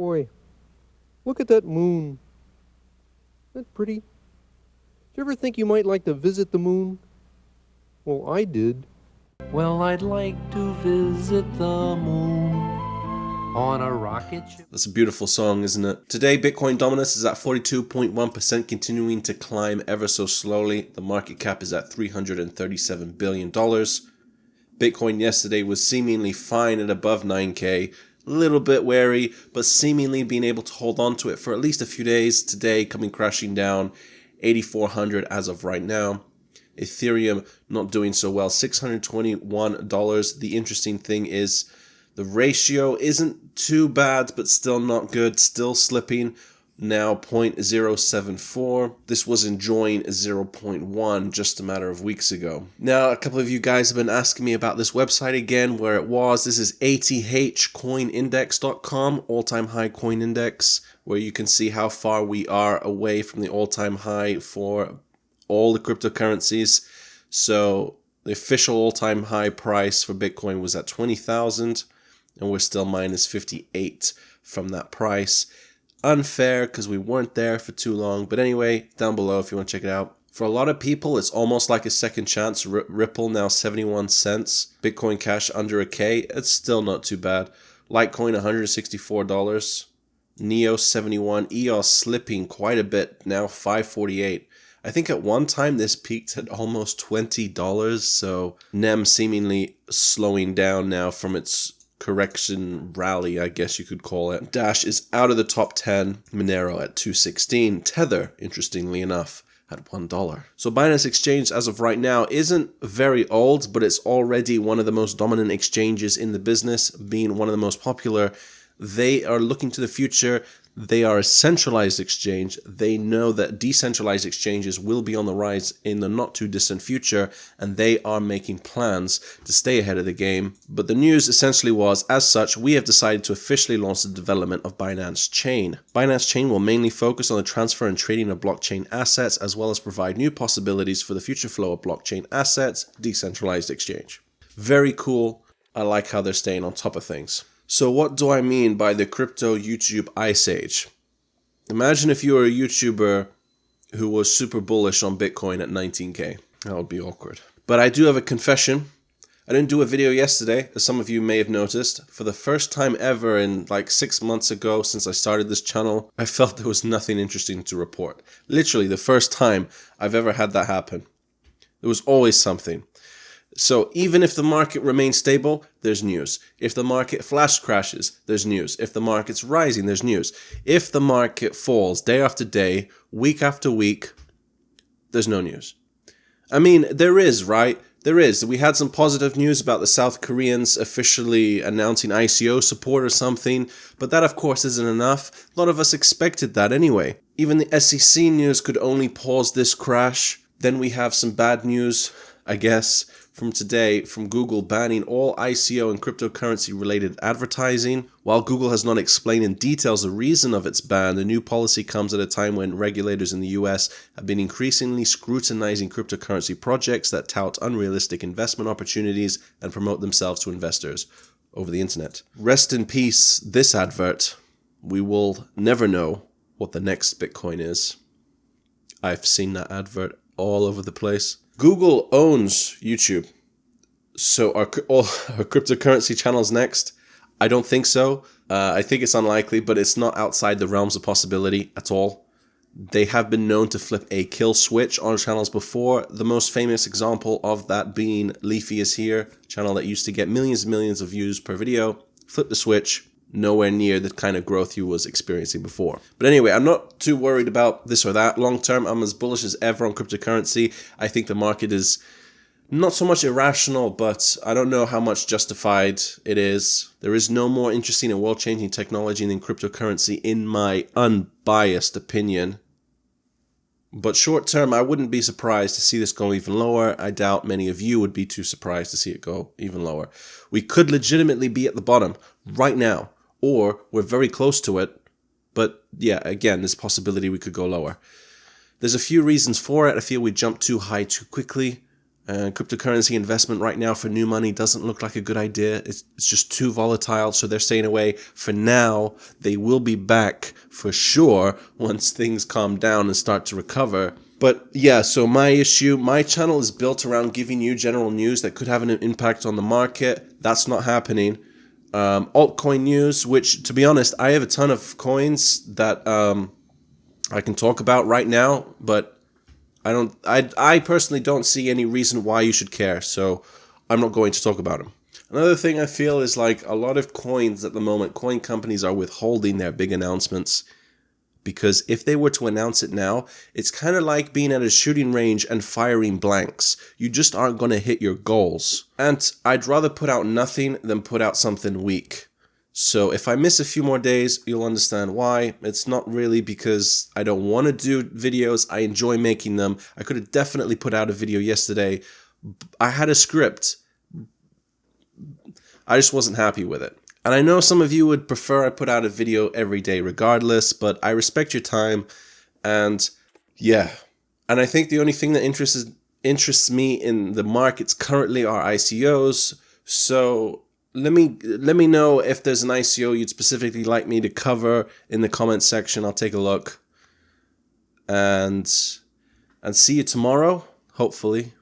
Boy, look at that moon. Isn't that pretty? Did you ever think you might like to visit the moon? Well, I did. Well, I'd like to visit the moon on a rocket ship. That's a beautiful song, isn't it? Today, Bitcoin dominance is at 42.1%, continuing to climb ever so slowly. The market cap is at $337 billion. Bitcoin yesterday was seemingly fine at above 9K. A little bit wary, but seemingly being able to hold on to it for at least a few days. Today, coming crashing down 8,400 as of right now. Ethereum not doing so well, $621. The interesting thing is the ratio isn't too bad, but still not good, still slipping. Now 0.074. This was enjoying 0.1 just a matter of weeks ago. Now, a couple of you guys have been asking me about this website again, where it was. This is athcoinindex.com, all-time high coin index, where you can see how far we are away from the all-time high for all the cryptocurrencies. So the official all-time high price for Bitcoin was at 20,000, and we're still minus 58 from that price. Unfair because we weren't there for too long. But anyway, down below if you want to check it out. For a lot of people, it's almost like a second chance. Ripple now 71 cents. Bitcoin Cash under a K. It's still not too bad. Litecoin $164. Neo 71. EOS slipping quite a bit. Now 548. I think at one time this peaked at almost $20. So NEM seemingly slowing down now from its correction rally, I guess you could call it. Dash is out of the top 10. Monero at 216. Tether, interestingly enough, at $1. So Binance Exchange, as of right now, isn't very old, but it's already one of the most dominant exchanges in the business, being one of the most popular. They are looking to the future. They are a centralized exchange. They know that decentralized exchanges will be on the rise in the not too distant future, and they are making plans to stay ahead of the game. But the news essentially was, as such, we have decided to officially launch the development of Binance Chain. Binance Chain will mainly focus on the transfer and trading of blockchain assets, as well as provide new possibilities for the future flow of blockchain assets, decentralized exchange. Very cool. I like how they're staying on top of things. So what do I mean by the crypto YouTube ice age? Imagine if you were a YouTuber who was super bullish on Bitcoin at 19K. That would be awkward. But I do have a confession. I didn't do a video yesterday, as some of you may have noticed. For the first time ever in like 6 months ago since I started this channel, I felt there was nothing interesting to report. Literally the first time I've ever had that happen. There was always something. So even if the market remains stable, there's news. If the market flash crashes, there's news. If the market's rising, there's news. If the market falls day after day, week after week, there's no news. I mean, there is, right? There is. We had some positive news about the South Koreans officially announcing ICO support or something, but that of course isn't enough. A lot of us expected that anyway. Even the SEC news could only pause this crash. Then we have some bad news, I guess, from today, from Google banning all ICO and cryptocurrency related advertising. While Google has not explained in details the reason of its ban, the new policy comes at a time when regulators in the US have been increasingly scrutinizing cryptocurrency projects that tout unrealistic investment opportunities and promote themselves to investors over the internet. Rest in peace, this advert. We will never know what the next Bitcoin is. I've seen that advert all over the place. Google owns YouTube. So are all our cryptocurrency channels next? I don't think so. I think it's unlikely, but it's not outside the realms of possibility at all. They have been known to flip a kill switch on channels before. The most famous example of that being Leafy is Here, a channel that used to get millions and millions of views per video. Flip the switch. Nowhere near the kind of growth you was experiencing before. But anyway, I'm not too worried about this or that. Long term, I'm as bullish as ever on cryptocurrency. I think the market is not so much irrational, but I don't know how much justified it is. There is no more interesting and world-changing technology than cryptocurrency, in my unbiased opinion. But short term, I wouldn't be surprised to see this go even lower. I doubt many of you would be too surprised to see it go even lower. We could legitimately be at the bottom right now. Or we're very close to it, but yeah, again, there's a possibility we could go lower. There's a few reasons for it. I feel we jumped too high too quickly. Cryptocurrency investment right now for new money doesn't look like a good idea. It's just too volatile, so they're staying away for now. They will be back for sure once things calm down and start to recover. But yeah, so my channel is built around giving you general news that could have an impact on the market. That's not happening. Altcoin news, which, to be honest, I have a ton of coins that I can talk about right now, but I personally don't see any reason why you should care, so I'm not going to talk about them. Another thing I feel is like a lot of coins at the moment, coin companies are withholding their big announcements, because if they were to announce it now, it's kind of like being at a shooting range and firing blanks. You just aren't going to hit your goals. And I'd rather put out nothing than put out something weak. So if I miss a few more days, you'll understand why. It's not really because I don't want to do videos. I enjoy making them. I could have definitely put out a video yesterday. I had a script. I just wasn't happy with it. And I know some of you would prefer I put out a video every day regardless, but I respect your time. And yeah. And I think the only thing that interests me in the markets currently are ICOs. So let me know if there's an ICO you'd specifically like me to cover in the comment section. I'll take a look. And see you tomorrow, hopefully.